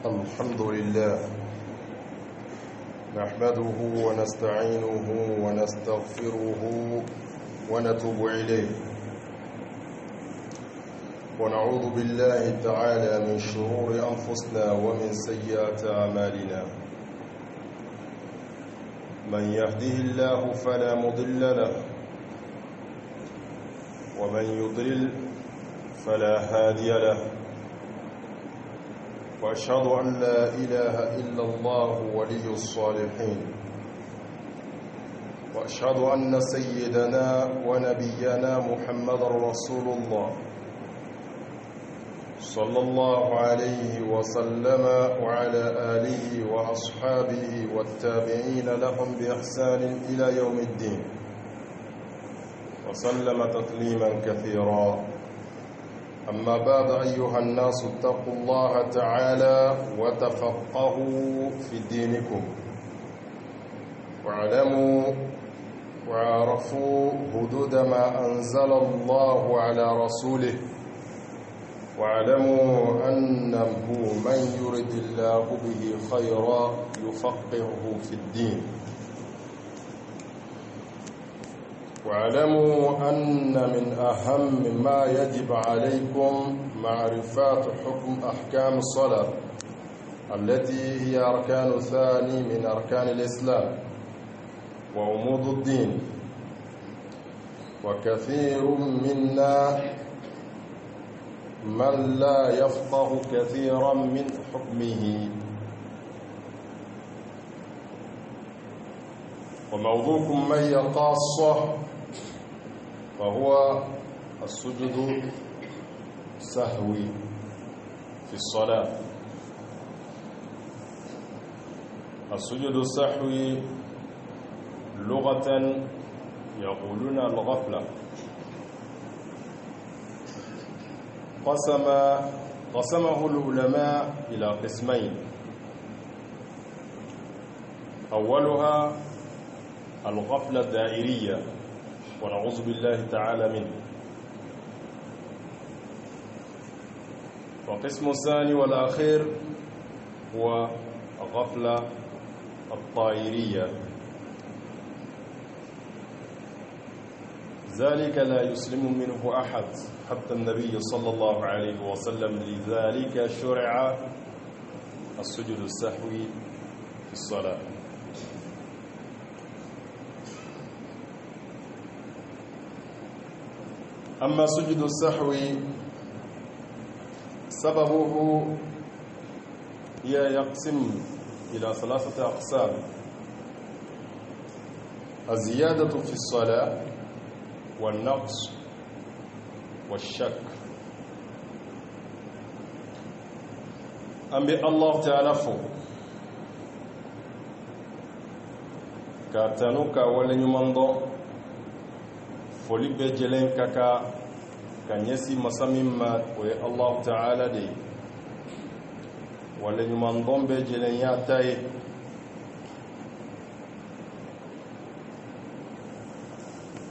الحمد لله نحمده ونستعينه ونستغفره ونتوب إليه ونعوذ بالله تعالى من شرور أنفسنا ومن سيئات أعمالنا من يهده الله فلا مضل له ومن يضلل فلا هادي له وأشهد أن لا إله إلا الله ولي الصالحين وأشهد أن سيدنا ونبينا محمد رسول الله صلى الله عليه وسلم وعلى آله وأصحابه والتابعين لهم بإحسان إلى يوم الدين وسلم تسليما كثيرا. أما بعد أيها الناس اتقوا الله تعالى وتفقهوا في دينكم واعلموا وعرفوا حدود ما أنزل الله على رسوله واعلموا أنه من يرد الله به خيرا يفقهه في الدين واعلموا أن من أهم ما يجب عليكم معرفة حكم أحكام الصلاة التي هي أركان ثاني من أركان الإسلام وعمود الدين. وكثير منا من لا يفقه كثيرا من حكمه. وموضوعكم معي خاصة وهو السجود السهوي في الصلاة. السجود السهوي لغة يقولون الغفلة. قسمه العلماء إلى قسمين. أولها الغفلة الدائرية ونعوذ بالله تعالى منه. والقسم الثاني والأخير هو الغفلة الطائرية. ذلك لا يسلم منه أحد حتى النبي صلى الله عليه وسلم. لذلك شرع السجود السهوي في الصلاة. أما سجود السهو سببه يقسم إلى ثلاثة أقسام: الزيادة في الصلاة والنقص والشك. أنبي الله تعالى فوق كاتنوك ولن يمنضو foli bɛ jɛlen ka ɲɛsi masa min ma o ye Allah Ta'ala de ye. wale ɲuman dɔn bɛ jɛlen y'a ta ye.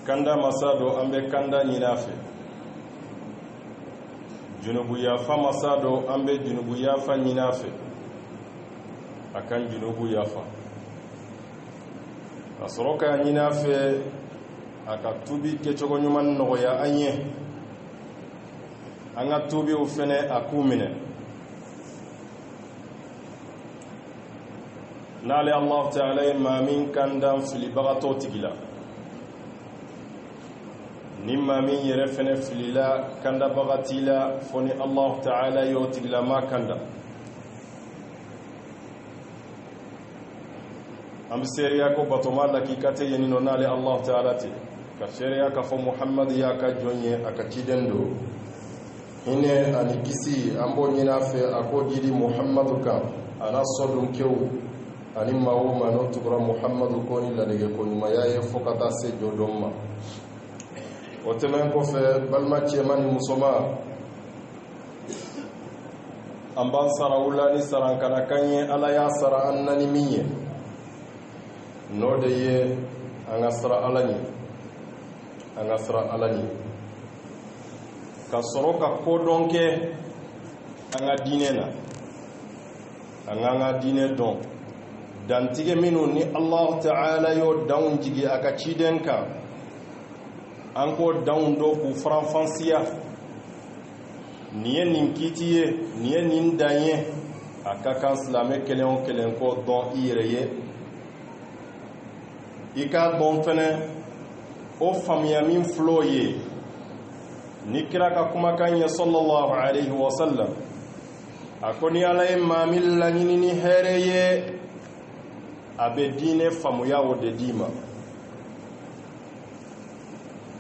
kanda masa do an bɛ kanda ɲini a fɛ. junubu yafa masa do an bɛ junubu yafa ɲini a fɛ. a kan junubu yafa. ka sɔrɔ ka ɲini a fɛ a ka tubi kɛcogo ɲuman nɔgɔya an ye. an ka tubiw fɛnɛ a k'u minɛ. n'ale Allah Ta'ala ye maa min kan dan filibagatɔ tigi la, ni maa min yɛrɛ fɛnɛ filila kandabagati la fɔ ni Allah Ta'ala y'o tigilama kanda, an bɛ seereya ko batoma lakika tɛ yen nɔ n'ale Allah Ta'ala tɛ. ka seereya ka fɔ Muhammad y'a ka jɔn ye, a ka ciden do. hinɛ ani kisi an b'o ɲini a fɛ a k'o jidi Muhammadu kan, a n'a sɔdunkew ani maa o maa n'o tugura Muhammadu ko ni ladege ko ɲumanya ye fo ka taa se jɔdon ma. o tɛmɛn kɔfɛ balima cɛman ni musoman, an b'an sara u la ni sarankanakan ye Ala y'a sara an na ni min ye. n'o de ye an ka sara Ala ɲe. an ka sara Ala ɲe. ka sɔrɔ ka kodɔn kɛ an ka diinɛ na. anganga dine don dantige minu ni Allah ta'ala yo daun jigi aka cidenka anko daun do ku franfansiya niye nin kitiye niye nin danye aka kan silame kelen ko don ireye ika don fene o famiya min flo ye ni kira ka kuma kan ya sallallahu alaihi wasallam akoni alay mamil la ni hereye abe dine famuya wo de dima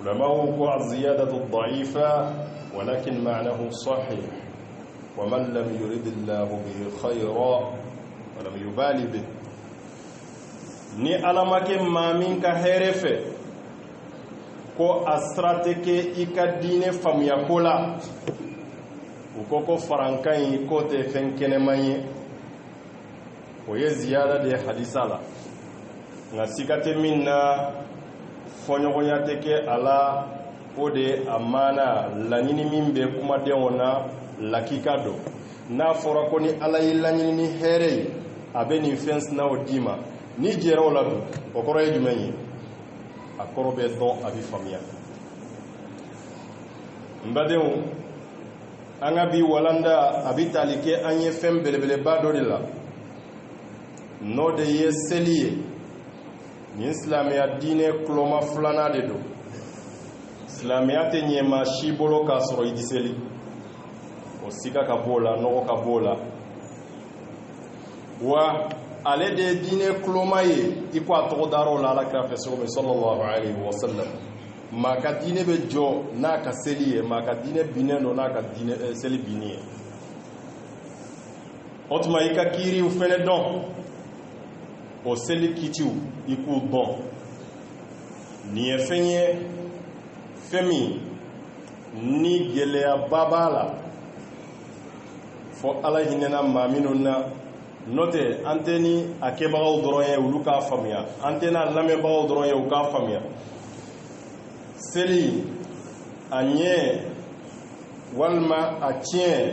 ulama ko aziyadatu dha'ifa walakin ma'nahu sahih wa man lam yurid Allah bihi khayra wa lam yubali bi ni alamake mamin ka herefe ko astrateke ikadine famuya kola ukoko farankai kote fenkene manye oye ziyada de hadisala nga sikate minna fonyogonya teke ala ode amana lanyini mimbe kuma de ona lakikado na fora ko ni ala yilanyini ni here abeni fence na odima ni jero la do okoro yejumenyi akoro be don abi famia mbadeu anga bi walanda abi talike anye fem belebele bado de la no de ye seliye ni islamia dine kloma fulana de do islamia te nyema shibolo ka soro idiseli o sika ka bola no ka bola wa ale de dine kloma ye iko ato daro la ka fe sallallahu alaihi wasallam maka dine be jo na ka seliye maka dine bineno na ka dine seli biniye otuma ika kiri u fene don o seli kitiu iku bon ni efenye femi ni gelea babala fo ala hinena maminu na note anteni akebagaw doronye uluka famia antena lamebagaw doronye uka famia seli anye walma atien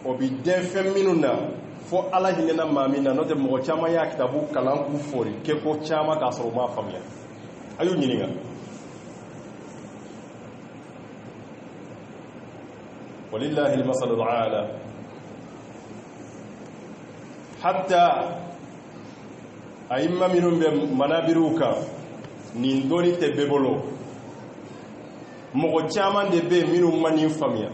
obi den feminu na fo ala hinena mamina note mo chama ya kitabu kalanku fori keko chama ka soro ma famia ayu nyininga walillahi almasalul ala hatta aimma minum be manabiruka ni ndoni te bebolo mo chama de be minum mani famia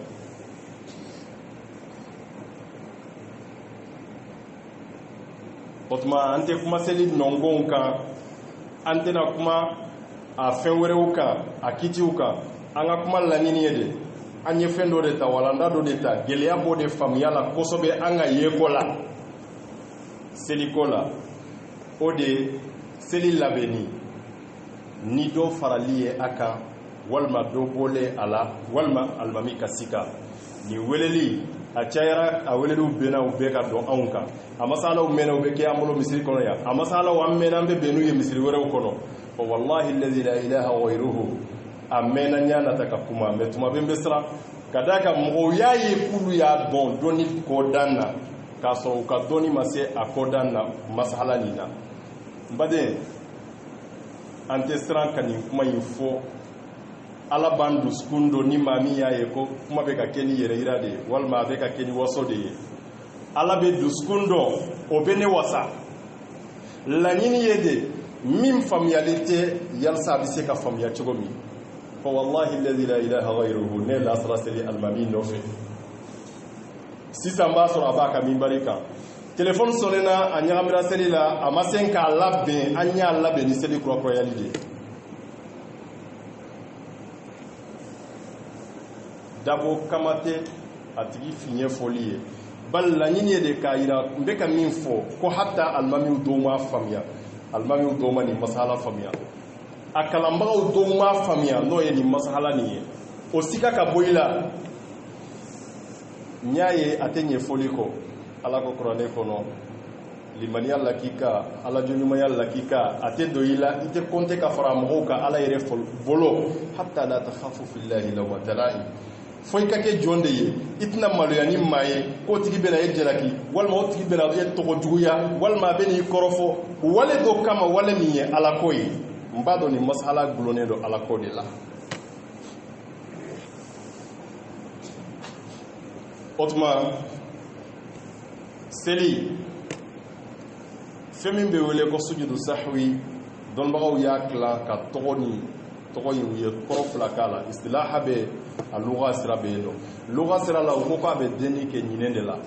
otuma ante kuma seli nongon kan ante na kuma a fen wɛrɛw kan a kitiw kan an ka kuma laɲini ye de an ye fɛn dɔ de ta walanda dɔ de ta gɛlɛya b'o de faamuya la kosɛbɛ an ka yeko la seliko la o de seli labɛnni ni dɔ farali ye a kan walima dɔ bɔlen a la walima alimami ka sika ni weleli a cayara a weleliw bɛnna u bɛɛ ka dɔn anw kan a masalaw mɛnna u bɛ kɛ an bolo misiri kɔnɔ yan a masalaw an mɛnna an bɛ bɛn n'u ye misiri wɛrɛw kɔnɔ wa wallahi alladhi la ilaha ghayruhu a mɛnna ɲa nata ka kuma mɛ tuma bɛ n bɛ siran ka da kan mɔgɔw y'a ye k'ulu y'a dɔn dɔnni kɔdan na k'a sɔrɔ u ka dɔnni ma se a kɔdan na masala nin na n baden an tɛ siran ka nin kuma in fɔ ala b'an dusukun don ni maa min y'a ye ko kuma bɛ ka kɛ ni yɛrɛ yira de ye walima a bɛ ka kɛ ni waso de ye ala bɛ dusukun dɔn o bɛ ne wasa laɲini ye de min faamuyali tɛ yalisa a bɛ se ka faamuya cogo min fa wallahi alladhi la ilaha ghayruhu ne lasara seli alimami nɔfɛ sisan b'a sɔrɔ a b'a ka minbari kan telefɔni sɔnna a ɲagamira seli la a ma se k'a labɛn an y'a labɛn ni seli kurakurayali de ye dabo kama tɛ a tigi fiɲɛ fɔli ye bali laɲini ye de k'a yira n bɛ ka min fɔ ko hatta alimamiw dɔw m'a faamuya alimamiw dɔw ma nin masala faamuya a kalanbagaw dɔw m'a faamuya n'o ye nin masala nin ye o sika ka bɔ i la n y'a ye a tɛ ɲɛfɔli kɔ ala ko kuranɛ kɔnɔ limaniya lakika ala joɲumanya lakika a tɛ don i la i tɛ kɔnte ka fara mɔgɔw ka ala yɛrɛ bolo hatta la takhafu fillahi lawmata la'im foy ka ke jonde ye itna maloya ni maye ko tigi bena ye jalaki walma o tigi bena ye togo juguya walma beni korofo wale do kama wale miye ala koyi mbado ni masala glone do ala ko de la otma seli femin be wele ko sujudu sahwi don bagaw yakla ka togoni togoyin ye korofla kala istilaha be aluga sira be do luga sira la ko ka be deni ke nyine de la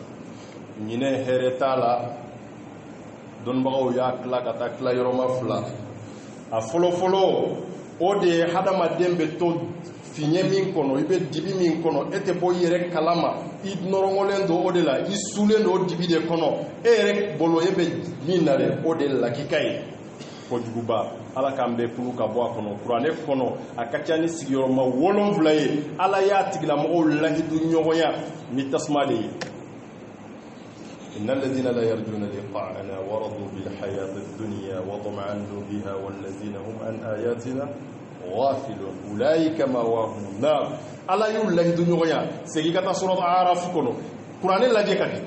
nyine hereta la don bagaw yakla ka takla yoroma fula a folo o de hadama dembe to finye min kono ibe dibi min kono ete bo yere kalama I norongolen do o de la I sulen do dibi de kono ere bolo ebe minare o de la kikai ko juguba ala kambe kulu ka bo kono qur'ane kono akachani sigiro ma wolon vlaye ala ya tigla mo lahi du nyogoya mi tasmade إن الذين لا يرجون لقاءنا ورضوا بالحياة الدنيا وطمعنوا بها والذين هم عن آياتنا غافلون أولئك مأواهم النار ألا يقول الله الدنيا سيجيكتا سورة أعراف كنو قرآن الله جيكاتي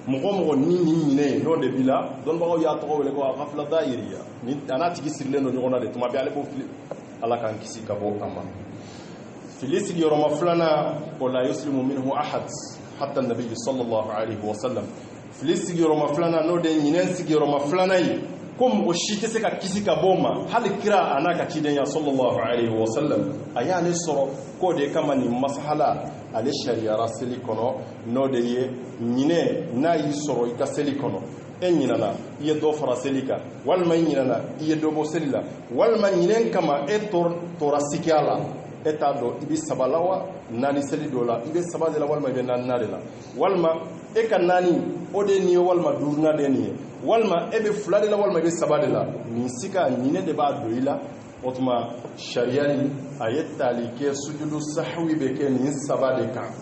مغو ني نو دبيلا دون باو يا تو ولكو غفله دايريا ني انا تيجي سيرلن نو غونا دي تما بيالي بو الله كان كيسي كابو اما فيليس يوم فلانا ولا يسلم منه احد حتى النبي صلى الله عليه وسلم فيليس يوم فلانا نو دي نينس يوم فلانا كم وشيكي سكا كيسي كابوما هل كرا انا كتيدن صلى الله عليه وسلم اياني سورو كودي كما ني مسحلا ale shariara seli kono no de ye nyine na yi soro ika seli kono en nyinana iye do fara selika walma nyinana iye do bo selila walma nyinen kama tora sikiala eta do ibi sabalawa nani seli dola ibe sabadela walma ibe nanadela walma e kan nani ode ni walma durna de ni walma ebe fuladela walma ibe sabadela ni sika nyine de ba doila otuma shariani ayetali ke sujudu sahwi beke ni sabade kan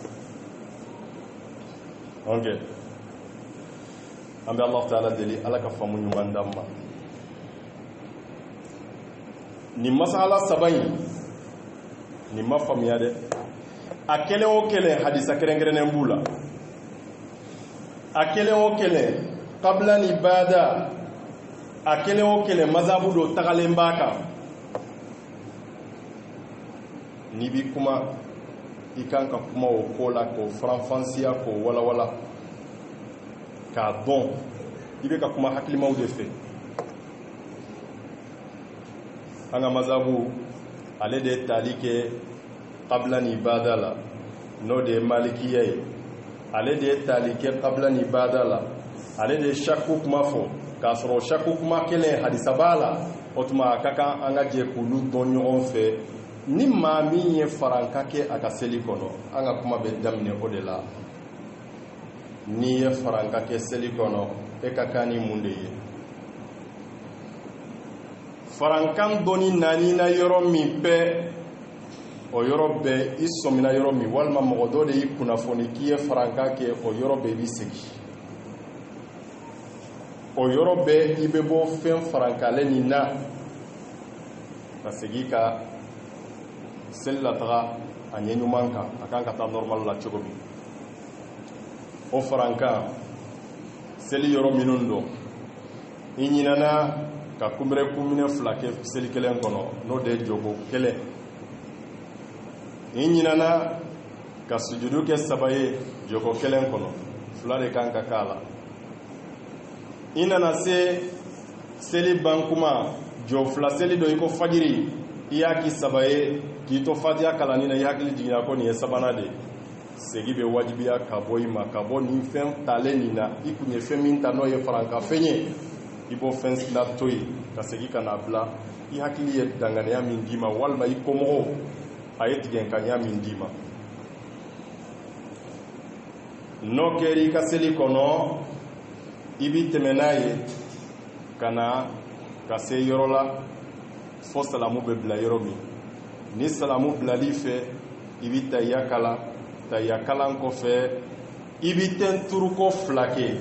okay ambe Allah taala deli alaka famu nyumandamba ni masala sabai ni mafamiya de akele o kele hadisa kerengere mbula akele o kele qabla ibada akele o kele mazabu do tagale mbaka ni bi kuma ikan ka kuma o kola ko franfansia ko wala ka don ibe ka kuma haklimaw de fe anga mazabu ale de talike qabla ni badala no de malikiye ale de talike qabla ni badala ale de shakku kuma fo ka soro shakku kuma kele hadisa bala otuma kaka anga je kulu don nyon fe ni maa min ye faranka kɛ a ka seli kɔnɔ an ka kuma bɛ daminɛ o de la ni ye faranka kɛ seli kɔnɔ e ka kan ni mun de ye farankan dɔnni naani na yɔrɔ min bɛɛ o yɔrɔ bɛɛ I sɔmina yɔrɔ min walima mɔgɔ dɔ de y'i kunnafoni k'i ye faranka kɛ o yɔrɔ bɛɛ I b'i segi o yɔrɔ bɛɛ I bɛ bɔ fɛn farankalen nin na ka segi ka seli la taga a ɲɛ ɲuman kan a kan ka taa normal la cogo min o farankan seli yɔrɔ minnu don I ɲinana ka kunbere kunminɛ fila kɛ seli kelen kɔnɔ n'o de ye jogo kelen I ɲinana ka sujudu kɛ 3 ye jogo kelen kɔnɔ 2 de kan ka k'a la I nana se seli bankuma jo 2 seli dɔ I ko fajiri I y'a ki 3 ye k'i to fatiha kalani na I hakili jiginna ko nin ye 3nan de segi bɛ wajibiya ka bɔ I ma ka bɔ nin fɛn talen nin na I kun ye fɛn min ta n'o ye faranka fɛn ye I b'o fɛn la to yen ka segi ka na bila I hakili ye danganiya min d'i ma walima I kɔmɔgɔw a ye tigɛnkaniya min d'i ma n'o kɛra I ka seli kɔnɔ I bi tɛmɛ n'a ye ka na ka se yɔrɔ la fo salamu bɛ bila yɔrɔ min ni salamu bilali fɛ I bi tayya kalan kɔfɛ I bi tenturuko 2 kɛ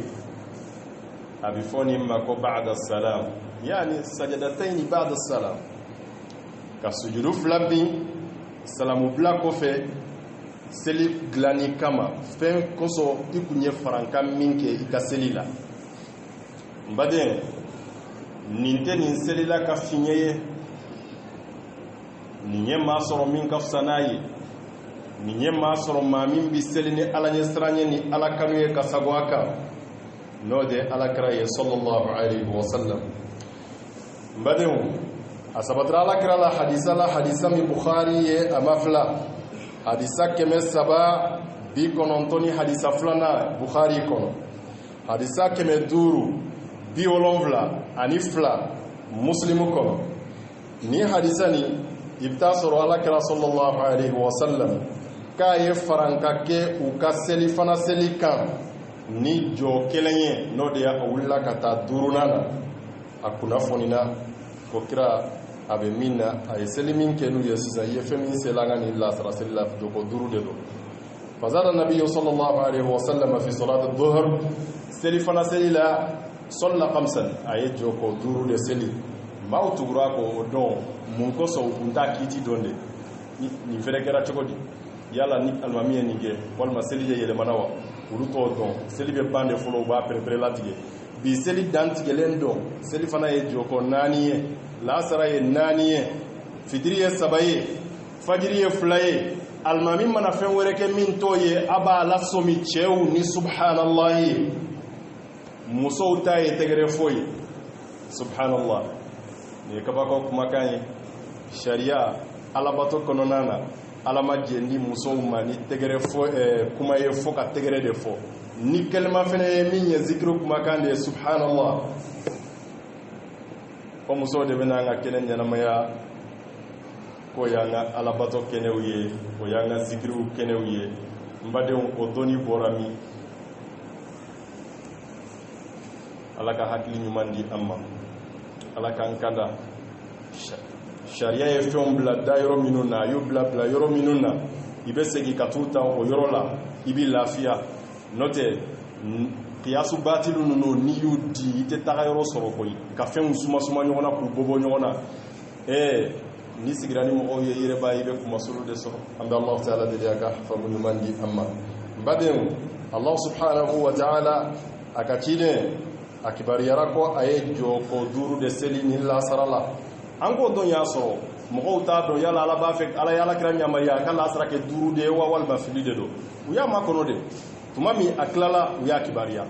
a bi fɔ nin ma ko ba'da salam yani sajadatayn ba'da salam ka sujudu 2 bin salamu bila kɔfɛ seli dilanni kama fɛn kosɔn i kun ye farankan min kɛ i ka seli la n baden nin tɛ nin selila ka fiɲɛ ye nin ye maa sɔrɔ min ka fisa n'a ye nin ye maa sɔrɔ maa min bi seli ni ala ɲɛ siran ye ni ala kanu ye ka sago a kan n'o de alakira ye sallallahu alaihi wasallam n badenw a sabatira alakira la hadisa min bukhari ye a ma fila hadisa 390 hadisa filanan bukhari kɔnɔ hadisa 572 muslimu kɔnɔ ni hadisa ni i bɛ taa sɔrɔ alakira sallallahu alaihi wasallam k'a ye faranka kɛ u ka seli fana seli kan ni jɔ kelen ye n'o de a wulila ka taa duurunan na a kunnafonina ko kira a bɛ min na a ye seli min kɛ n'u ye sisan i ye fɛn min seli an ka nin lasara seli la jɔko 5 de don fazada nabiyu sallallahu alaihi wasallam fi salat ad-dhuhr seli fana seli la salla 5 a ye jɔko 5 de seli maaw tugura ko o dɔn mun kosɔn u kun t'a kiiti dɔn de nin fɛnɛ kɛra cogo di yala ni alimami ye nin kɛ walima seli ye yɛlɛmana wa olu t'o dɔn seli bɛ ban de fɔlɔ u b'a perepere latigɛ bi seli dantigɛlen dɔn seli fana ye jɔko 4 ye lasara ye 4 ye fitiri ye 3 ye fajiri ye 2 ye alimami mana fɛn wɛrɛ kɛ min t'o ye a b'a lasomi cɛw ni subhanallahi musow ta ye tɛgɛrɛ foyi subhanallah nin ye kabako kumakan ye sariya alabato kɔnɔna na ala ma jɛn musow ma ni tɛgɛrɛ kuma ye fo ka tɛgɛrɛ de fɔ ni kalima fɛnɛ ye min ye zikiru kumakan de ye subhanallah o musow de bɛna an ka kɛnɛ ɲɛnamaya ko y'an ka alabato kɛnɛw ye o y'an ka zikiriw kɛnɛw ye n badenw o dɔnni bɔra min ala ka hakili ɲuman di an ma ala k'an kada sariya ye fɛnw bila da yɔrɔ minnu na a y'o bila yɔrɔ minnu na i bɛ segin ka t'u ta o yɔrɔ la i bɛ lafiya n'o tɛ kiyasu batilu ninnu n'i y'u di i tɛ taga yɔrɔ sɔrɔ koyi ka fɛnw sumasuma ɲɔgɔn na k'u bɔbɔ ɲɔgɔn na ni sigira ni mɔgɔw ye i yɛrɛ b'a ye i bɛ kumasulu de sɔrɔ an bɛ Alahu Taala deli a ka faamu ɲuman di an ma n badenw Allah subhanahu wa ta'ala a ka ciden a kibariyara ko a ye jɔko 5 de seli ni lasara la an k'o dɔn y'a sɔrɔ mɔgɔw t'a dɔn yala ala b'a fɛ ala ye alakira yamariya a ka lasara kɛ 5 de ye wa walima fili de don u y'a makɔnɔ de tuma min a tilala u y'a kibariya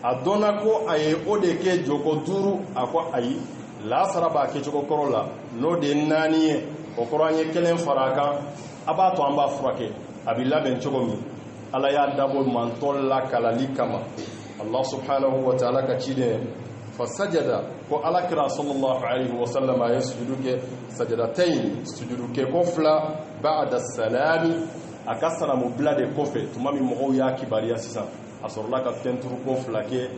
a dɔnna ko a ye o de kɛ jɔko 5 a ko ayi lasara b'a kɛcogo kɔrɔ la n'o de ye 4 ye o kɔrɔ an ye 1 fara a kan a b'a to an b'a furakɛ a bɛ labɛn cogo min ala y'a dabɔ mantɔ lakalali kama Allah subhanahu wa ta'ala ka ciden fasajada ko alakira sallallahu alaihi wasallam a ye sujudu kɛ sajadatayn sujudu kɛ ko 2 ba'da salami a ka salamu bila de kɔfɛ tuma min mɔgɔw y'a kibariya sisan a sɔrɔla ka tenturu ko 2 kɛ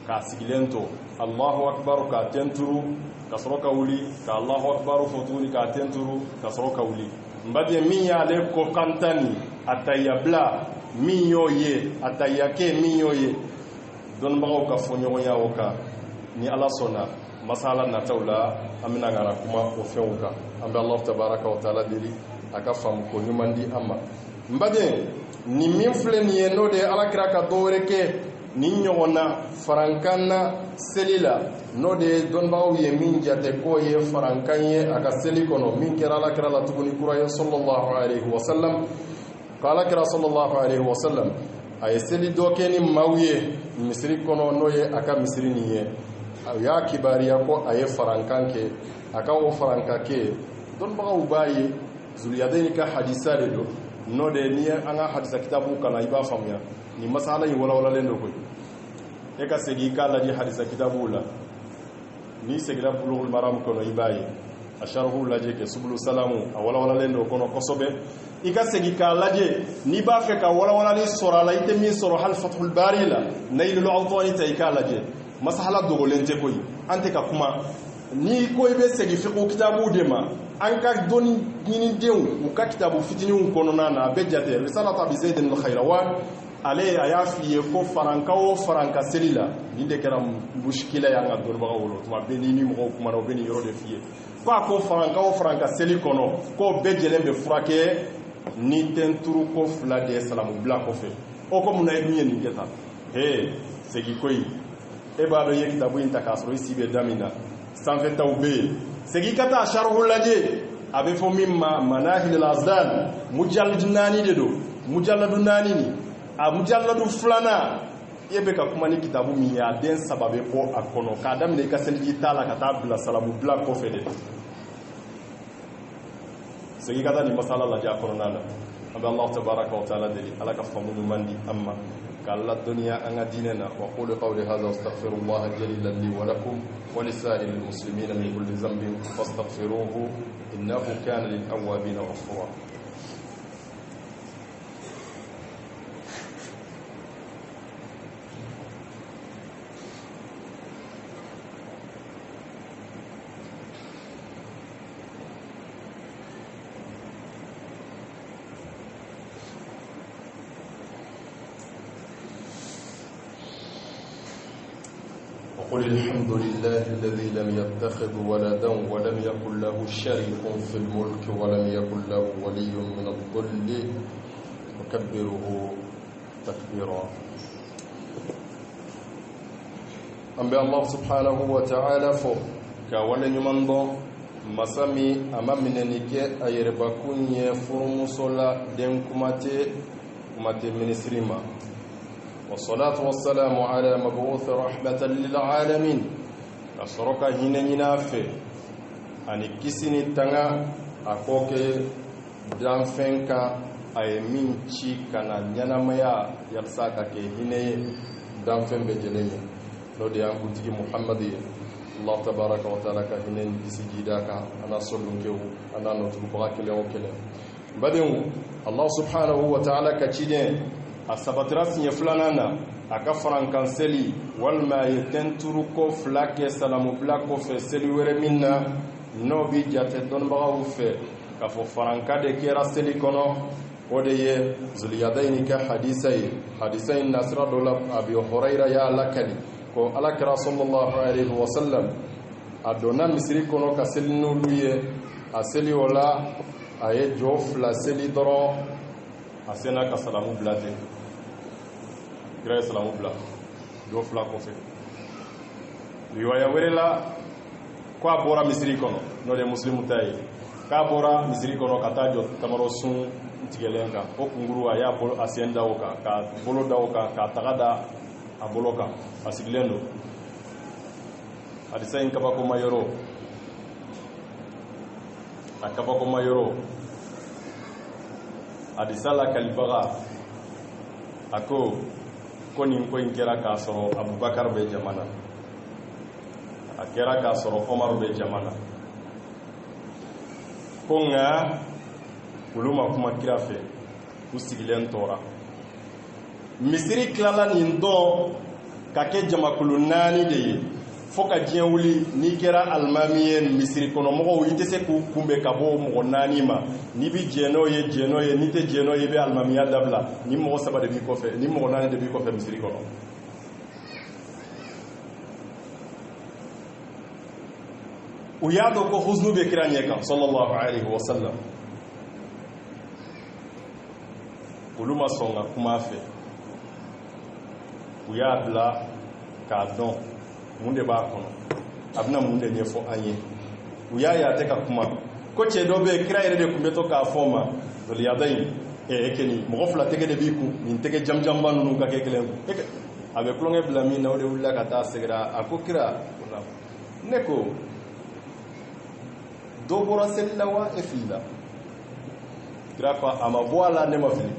k'a sigilen to Allahu akbar k'a tenturu ka sɔrɔ ka wuli ka Allahu akbar fɔ tuguni k'a tenturu ka sɔrɔ ka wuli n baden min y'ale ko kantani a tayya bila min y'o ye a tayya kɛ min y'o ye dɔnnibagaw ka fɔ ɲɔgɔnya o kan ni ala sɔnna masala nataw la an bɛna ka kuma o fɛnw kan an bɛ Alahu tabaraka wa taala deli a ka faamu ko ɲuman di an ma n baden nin min filɛ nin ye n'o de ye alakira ka dɔwɛrɛ kɛ nin ɲɔgɔn na farankan na seli la n'o de ye dɔnnibagaw ye min jate k'o ye farankan ye a ka seli kɔnɔ min kɛra alakira la tuguni kura ye sallallahu alaihi wasallam ko alakira sallallahu alaihi wasallam a ye seli dɔ kɛ ni maaw ye misiri kɔnɔ n'o ye a ka misiri nin ye a y'a kibariya ko a ye farankan kɛ a ka o farankan kɛ dɔnnibagaw b'a ye zuliyadeni ka hadisa de don n'o de n'i ye an ka hadisa kitabu kalan i b'a faamuya ni masala in walawalalen don koyi e ka segin i k'a lajɛ hadisa kitabu la n'i seginna bulugul maram kɔnɔ i b'a ye a sharhu lajɛ kɛ subulu salamu a walawalalen don kɔnɔ kosɛbɛ i ka segin k'a lajɛ n'i b'a fɛ ka walawalali sɔrɔ a la i tɛ min sɔrɔ hali fathul bari la nailul awtani ta i k'a lajɛ masala dogolen tɛ koyi an tɛ ka kuma ni ko i bɛ segin fiqhu kitabu de ma an ka dɔnni ɲinidenw u ka kitabu fitininw kɔnɔna na a bɛ jate risalatu abi zaid al-khayrawan ale a y'a f'i ye ko faranka o faranka seli la nin de kɛra muskila y'an ka dɔnnibagaw wolo tuma bɛɛ ni mɔgɔw kumana u bɛ nin yɔrɔ de f'i ye ko faranka o faranka seli kɔnɔ k'o bɛɛ jɛlen bɛ furakɛ ni tenturu ko 2 de salamu bila kɔfɛ o ko mun na e dun ye nin kɛ tan segi koyi e b'a dɔn i ye kitabu in ta k'a sɔrɔ i si bɛ da min na sanfɛtaw bɛ yen segi ka taa sharhu lajɛ a bɛ fɔ min ma manahil al-azdan mujallad 4 de don mujalladu 4 ni a mujalladu 2 e bɛ ka kuma ni kitabu min ye a den 3 bɛ bɔ a kɔnɔ k'a daminɛ i ka seliji t'a la ka taa bila salamu bila kɔfɛ de segi ka taa nin masala lajɛ a kɔnɔna na an bɛ Allah tabaraka wa taala deli ala ka faamu ɲuman di an ma k'ala dɔnniya an ka diinɛ na wa qulu qawli hadha astaghfirullaha jalila li wa lakum wa lisa'iril muslimina min kulli dhanbin fastaghfiruhu innahu kana lil awwabin ghafura. قل الحمد لله الذي لم يتخذ ولدا ولم يكن له شريك في الملك ولم يكن له ولي من الذل وكبره تكبيرا. أم الله سبحانه وتعالى فو كاولن يمندو مسامي أمامنك أيربكون يفرمسولا دنكماتي كماتي منسريما والصلاة والسلام على مبعوث رحمة للعالمين أسرك هنا نافع أن كسني تنا أكوك دانفنك أي منشي كان يناميا يرساك هنا دانفن بجلين نودي أنكتك محمد الله تبارك وتعالى هنا بسجدك أنا صلوك أنا نتبقى كلا بدين الله سبحانه وتعالى كتشدين a sabatira siɲɛ 2nan na a ka farankan seli walima a ye tenturu ko 2 kɛ salamu bila kɔfɛ seli wɛrɛ min na n'o bi jate dɔnnibagaw fɛ k'a fɔ faranka de kɛra seli kɔnɔ o de ye zuliyadayini ka hadisa ye hadisa in nasira dɔ la Abi Hurayra y'a lakali ko alakira sallallahu alaihi wasallam a donna misiri kɔnɔ ka seli n'olu ye a seli o la a ye jɔ 2 seli dɔrɔn a sena ka salamu bila ten kira ye salamu bila jɔ 2 kɔfɛ riwaya wɛrɛ la ko a bɔra misiri kɔnɔ n'o de muslimu ta ye k'a bɔra misiri kɔnɔ ka taa jɔ tamaro sun tigɛlen kan o kunkuru a y'a bolo a sen da o kan k'a bolo da o kan k'a taga da a bolo kan a sigilen don hadisa in kabakoma yɔrɔ a kabakoma yɔrɔ hadisa la kalibaga a ko nin ko in kɛra k'a sɔrɔ Abubakar bɛ jamana a kɛra k'a sɔrɔ Omar bɛ jamana ko nka olu ma kuma kira fɛ u sigilen tora misiri tilala nin dɔn ka kɛ jamakulu 4 de ye fo ka diɲɛ wuli n'i kɛra alimami ye misiri kɔnɔ mɔgɔw i tɛ se k'u kunbɛn ka bɔ mɔgɔ 4 ma n'i bi jɛ n'o ye jɛ n'o ye n'i tɛ jɛ n'o ye i bɛ alimamiya dabila ni mɔgɔ 3 de b'i kɔfɛ ni mɔgɔ 4 de b'i kɔfɛ misiri kɔnɔ u y'a dɔn ko huznu bɛ kira ɲɛ kan sallallahu alaihi wa sallam olu ma sɔn ka kuma fɛ u y'a bila k'a dɔn mun de b'a kɔnɔ a bɛna mun de ɲɛfɔ an ye u y'a ye a tɛ ka kuma ko cɛ dɔ bɛ yen kira yɛrɛ de tun bɛ to k'a fɔ ma zoliyada in kɛni mɔgɔ 2 tɛgɛ de b'i kun nin tɛgɛ jamjamba ninnu ka kɛ kelen kun a bɛ tulonkɛ bila min na o de wulila ka taa sɛgɛra a ko kira ne ko dɔ bɔra seli la wa e fili la kira ko a ma bɔ a la ne ma fili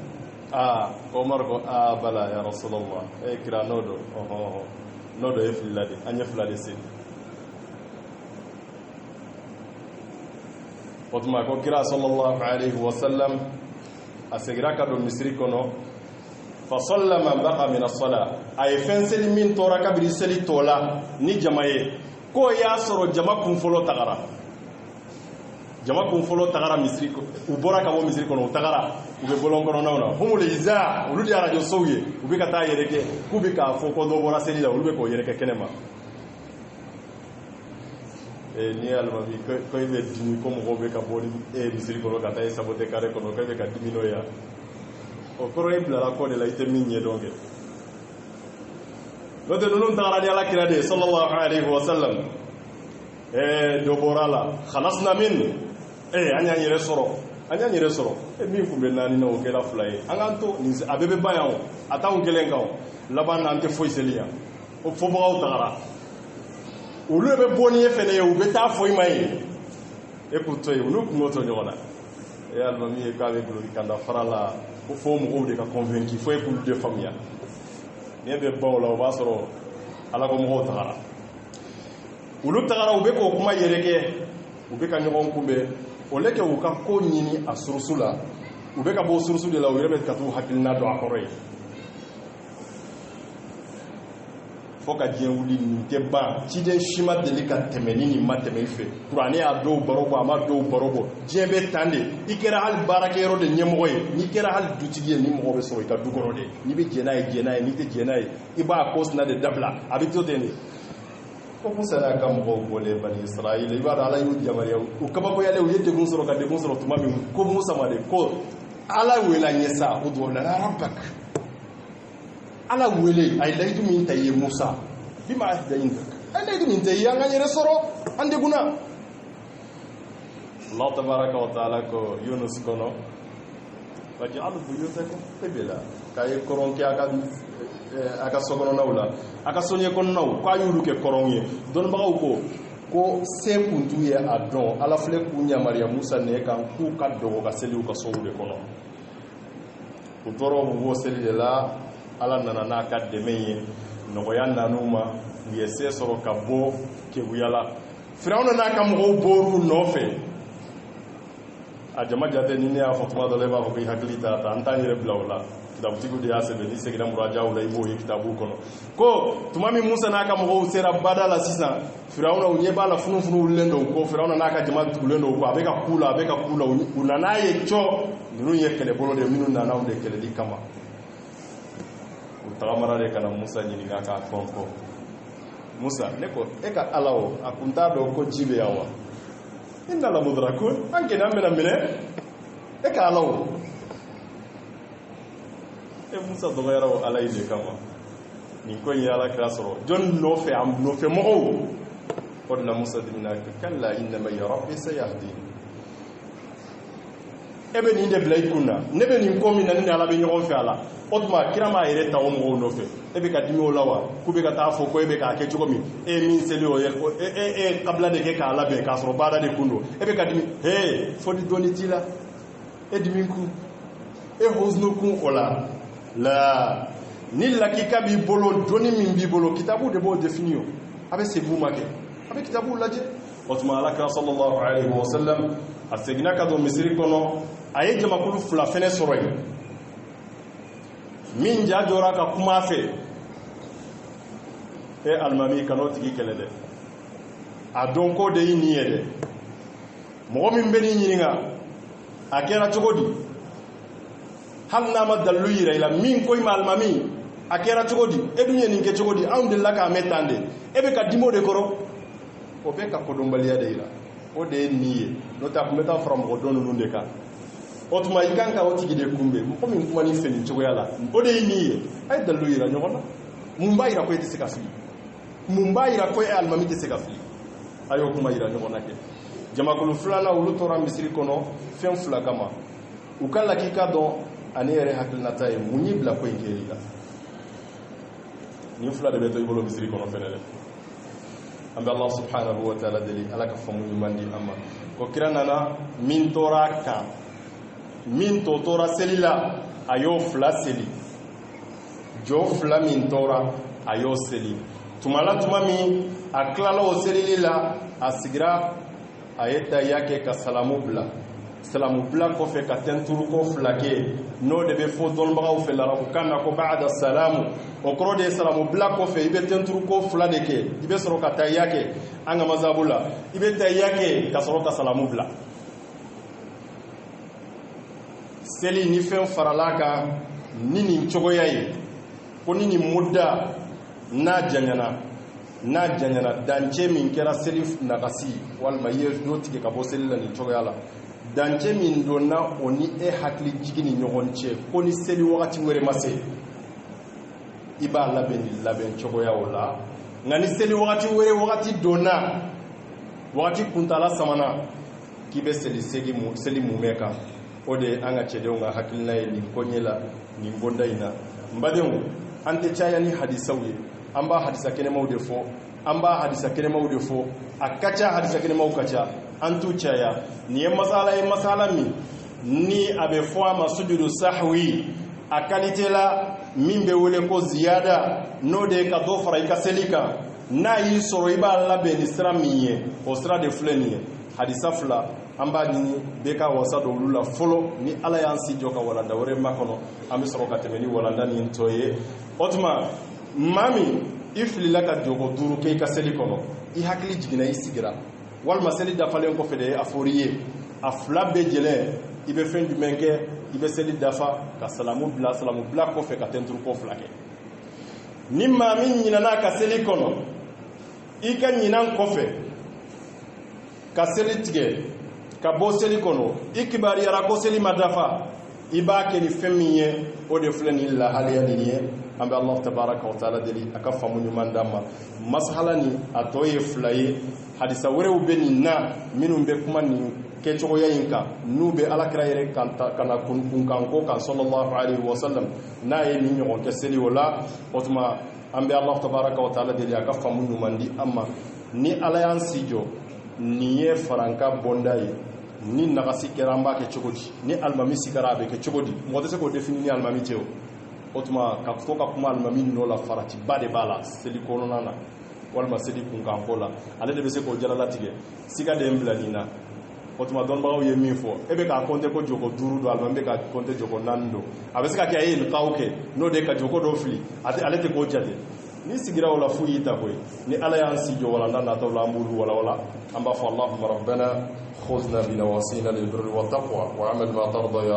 Omar ko bala ya Rasulullah kira n'o do n'o do e fili la de an ye 2 de seli o tuma ko kira sallallahu alaihi wa sallam a segira ka don misiri kɔnɔ fa salla man baqa min as-sala a ye fɛn seli min tora kabiri seli tɔ la ni jama ye k'o y'a sɔrɔ jama kun fɔlɔ tagara jama kun folo tagara misiri u bɔra ka bɔ misiri kɔnɔ u tagara u bɛ bɔlɔn kɔnɔnaw na humul iza olu de ye radio sow ye u bɛ ka taa yɛrɛkɛ k'u bɛ k'a fɔ ko dɔ bɔra seli la olu bɛ k'o yɛrɛkɛ kɛnɛ ma ni alimami ko i bɛ dimi ko mɔgɔw bɛ ka bɔ misiri kɔnɔ ka taa i sabote kare kɔnɔ ko i bɛ ka dimi n'o ye yan o kɔrɔ i bilala kɔ de la i tɛ min ɲɛdɔn kɛ n'o tɛ ninnu tagara ni alakira de ye sallallahu alaihi wa sallam dɔ bɔra la khalasna min an y'an yɛrɛ sɔrɔ min tun bɛ naani na o kɛra fila ye an k'an to a bɛɛ bɛ ban yan o a t'anw kelen kan o laban na an tɛ foyi seli yan o fɔbagaw tagara olu bɛ bɔ ni ye fɛnɛ ye u bɛ taa fɔ i ma ye e k'u to yen olu kun y'o to ɲɔgɔn na alimami ye k'a bɛ gulori kanda fara la ko fo mɔgɔw de ka convaincu fo e k'ulu de faamuya ni e bɛ ban o la o b'a sɔrɔ ala ko mɔgɔw tagara olu tagara u bɛ k'o kuma yɛrɛkɛ u bɛ ka ɲɔgɔn kunbɛn o le kɛ u ka ko ɲini a surusu la u bɛ ka bɔ surusu de la u yɛrɛ bɛ ka t'u hakilina dɔn a kɔrɔ ye fo ka diɲɛ wuli nin tɛ ban ciden si ma deli ka tɛmɛ ni nin ma tɛmɛ i fɛ kuranɛ y'a dɔw baro bɔ a ma dɔw baro bɔ diɲɛ bɛ tan de i kɛra hali baarakɛyɔrɔ de ɲɛmɔgɔ ye n'i kɛra hali dutigi ye ni mɔgɔ bɛ sɔrɔ i ka du kɔnɔ de n'i bɛ jɛn n'a ye jɛn n'a ye n'i tɛ jɛn n'a ye i b'a ko sina de dabila a bɛ to ten de ko Musa n'a ka mɔgɔw bɔlen Bani Israël i b'a dɔn Ala y'u yamaruya u kabakoyalen u ye degun sɔrɔ ka degun sɔrɔ tuma min ko Musa ma de ko Ala wele an ye sa o dugawu la rabbak Ala wele a ye layidu min ta i ye Musa bima ahdayintak a ye layidu min ta i ye an ka yɛrɛ sɔrɔ an degunna Allah tabaraka wa taala ko Yunus kɔnɔ waj'alu buyutakum qibla k'a ye kɔrɔn kɛ a ka sokɔnɔnaw la a ka soɲɛ kɔnɔnaw k'a y'olu kɛ kɔrɔnw ye dɔnnibagaw ko se kun t'u ye a dɔn Ala filɛ k'u yamaruya Musa nɛ kan k'u ka dɔgɔ ka seli u ka sow de kɔnɔ u tora u b'o seli de la Ala nana n'a ka dɛmɛ ye nɔgɔya nan'u ma u ye se sɔrɔ ka bɔ keguya la Firawuna n'a ka mɔgɔw bɔr'u nɔfɛ a jama jate ni ne y'a fɔ tuma dɔ la i b'a fɔ ko i hakili t'a ta an t'an yɛrɛ bila o la kitabutigiw de y'a sɛbɛn ni seginna murajaw la i b'o ye kitabu kɔnɔ ko tuma min Musa n'a ka mɔgɔw sera bada la sisan Firawuna u ɲɛ b'a la funufunu wulilen don ko Firawuna n'a ka jama tugulen don ko a bɛ ka k'u la u nan'a ye cɔ ninnu ye kɛlɛbolo de minnu nana anw de kɛlɛli kama u tagamara de kana Musa ɲininka k'a fɔ ko Musa ne ko e ka Ala o a kun t'a dɔn ko ji bɛ yan wa inna la mudrakun an kɛnɛ an bɛna minɛ e ka Ala o Musa dɔgɔyara o Ala yi de kama nin ko in ye Alakira sɔrɔ jɔn nɔfɛ a nɔfɛ mɔgɔw o de la Musa dimina kalla inna ma'iya rabbi sayahdin e bɛ nin de bila i kun na ne bɛ nin ko min na ne ni Ala bɛ ɲɔgɔn fɛ a la o tuma kira m'a yɛrɛ ta o mɔgɔw nɔfɛ e bɛ ka dimi o la wa k'u bɛ ka taa fɔ ko e bɛ k'a kɛ cogo min e ye min seli o ye e kabila de kɛ k'a labɛn k'a sɔrɔ baara de kun don e bɛ ka dimi fɔli dɔɔni t'i la e dimi kun e hosunu kun o la ni lakika b'i bolo dɔnni min b'i bolo kitabu de b'o définir a bɛ segin ma kɛ a bɛ kitabu lajɛ o tuma Alakira sallallahu alaihi wa sallam a seginna ka don misiri kɔnɔ a ye jamakulu fila fɛnɛ sɔrɔ yen min ja jɔra ka kuma fɛ alimami kan'o tigi kɛlɛ dɛ a dɔn ko de y'i nin ye dɛ mɔgɔ min bɛ n'i ɲininka a kɛra cogo di hali n'a ma dalilu yira i la min ko i ma alimami a kɛra cogo di e dun ye nin kɛ cogo di anw delila k'a mɛn tan de e bɛ ka dimi o de kɔrɔ o bɛ ka kodɔnbaliya de yira o de ye nin ye n'o tɛ a tun bɛ taa fara mɔgɔ dɔn ninnu de kan o tuma i kan ka o tigi de kunbɛn mɔgɔ min kuma ni fɛ nin cogoya la o de ye nin ye a ye dalilu yira ɲɔgɔn na mun b'a yira ko e tɛ se ka fili mun b'a yira ko e alimami tɛ se ka fili a y'o kuma yira ɲɔgɔn na kɛ jamakulu filanan olu tora misiri kɔnɔ fɛn fila kama u ka lakika dɔn ani yɛrɛ hakilinata ye mun y'i bila ko in kɛli la nin fila de bɛ to i bolo misiri kɔnɔ fɛnɛ dɛ an bɛ Allah subhanahu wa ta'ala deli Ala ka faamu ɲuman di an ma ko kira nana min tora a kan min tɔ tora seli la a y'o fila seli jɔ fila min tora a y'o seli tuma la tuma min a tilala o selili la a sigira a ye tahiya kɛ ka salamu bila kɔfɛ ka tɛnturuko fila kɛ n'o de bɛ fɔ dɔnnibagaw fɛ larabukan na ko ba'da salamu o kɔrɔ de ye salamu bila kɔfɛ i bɛ tɛnturuko fila de kɛ i bɛ sɔrɔ ka tahiya kɛ an ka mazhabu la i bɛ tahiya kɛ ka sɔrɔ ka salamu bila seli ni fɛn farala kan ni nin cogoya ye ko ni nin mudda n'a janyana dancɛ min kɛra seli nagasi walima i ye dɔ tigɛ ka bɔ seli la nin cogoya la dancɛ min donna o ni e hakili jigi ni ɲɔgɔn cɛ ko ni seli wagati wɛrɛ ma se i b'a labɛn ni labɛn cogoya o la nka ni seli wagati wɛrɛ wagati donna wagati kuntala samana k'i bɛ seli mumɛ kan o de an ka cɛdenw ka hakilina ye nin koɲɛ la nin bonda in na n badenw an tɛ caya ni hadisaw ye an b'a hadisa kɛnɛmaw de fɔ a ka ca hadisa kɛnɛmaw ka ca an t'u caya nin ye masala min ni a bɛ fɔ a ma sujudu sahwi a qualité la min bɛ wele ko ziyada n'o de ye ka dɔ fara i ka seli kan n'a y'i sɔrɔ i b'a labɛn ni sira min ye o sira de filɛ nin ye hadisa fila an b'a ɲini bɛɛ ka wasa don olu la fɔlɔ ni ala y'an si jɔ ka walanda wɛrɛ ma kɔnɔ an bɛ sɔrɔ ka tɛmɛ ni walanda nin tɔ ye o tuma maa min i filila ka jogo 5 kɛ i ka seli kɔnɔ i hakili jiginna i sigira walima seli dafalen kɔfɛ de a fɔr'i ye a fila bɛɛ jɛlen i bɛ fɛn jumɛn kɛ i bɛ seli dafa ka salamu bila kɔfɛ ka tɛnturu kɔ 2 kɛ ni maa min ɲinana ka seli kɔnɔ i ka ɲinan kɔfɛ ka seli tigɛ ka bɔ seli kɔnɔ i kibariyara ko seli ma dafa i b'a kɛ ni fɛn min ye o de filɛ nin lahaliya nin ye an bɛ Allah tabaraka wa taala deli a ka faamu ɲuman d'an ma masala ni a tɔ ye 2 ye hadisa wɛrɛw bɛ nin na minnu bɛ kuma nin kɛcogoya in kan n'u bɛ alakira yɛrɛ kana kunkan ko kan sallallahu alaihi wa sallam n'a ye nin ɲɔgɔn kɛ seli o la o tuma an bɛ Allah tabaraka wa taala deli a ka faamu ɲuman di an ma ni ala y'an si jɔ nin ye faranka bonda ye ni nagasi kɛra an b'a kɛ cogo di ni alimami sigara a bɛ kɛ cogo di mɔgɔ tɛ se k'o définir ni alimami tɛ o tuma ka to ka kuma alimami nɔ la faratiba de b'a la seli kɔnɔna na walima seli kunkanko la ale de bɛ se k'o jalalatigɛ siga de ye bila nin na o tuma dɔnnibagaw ye min fɔ e bɛ k'a compter ko joko 5 don alimami bɛ ka compter joko 4 don a bɛ se ka kɛ a ye ilqaw kɛ n'o de ye ka joko dɔ fili ale tɛ k'o jate ni sigira o la fu y'i ta koyi ni ala y'an si jɔ walanda nataw la an b'olu walawala an b'a fɔ allahumma rabbana khudhna bi nawasina lil birri wat taqwa wa amal ma tarda ya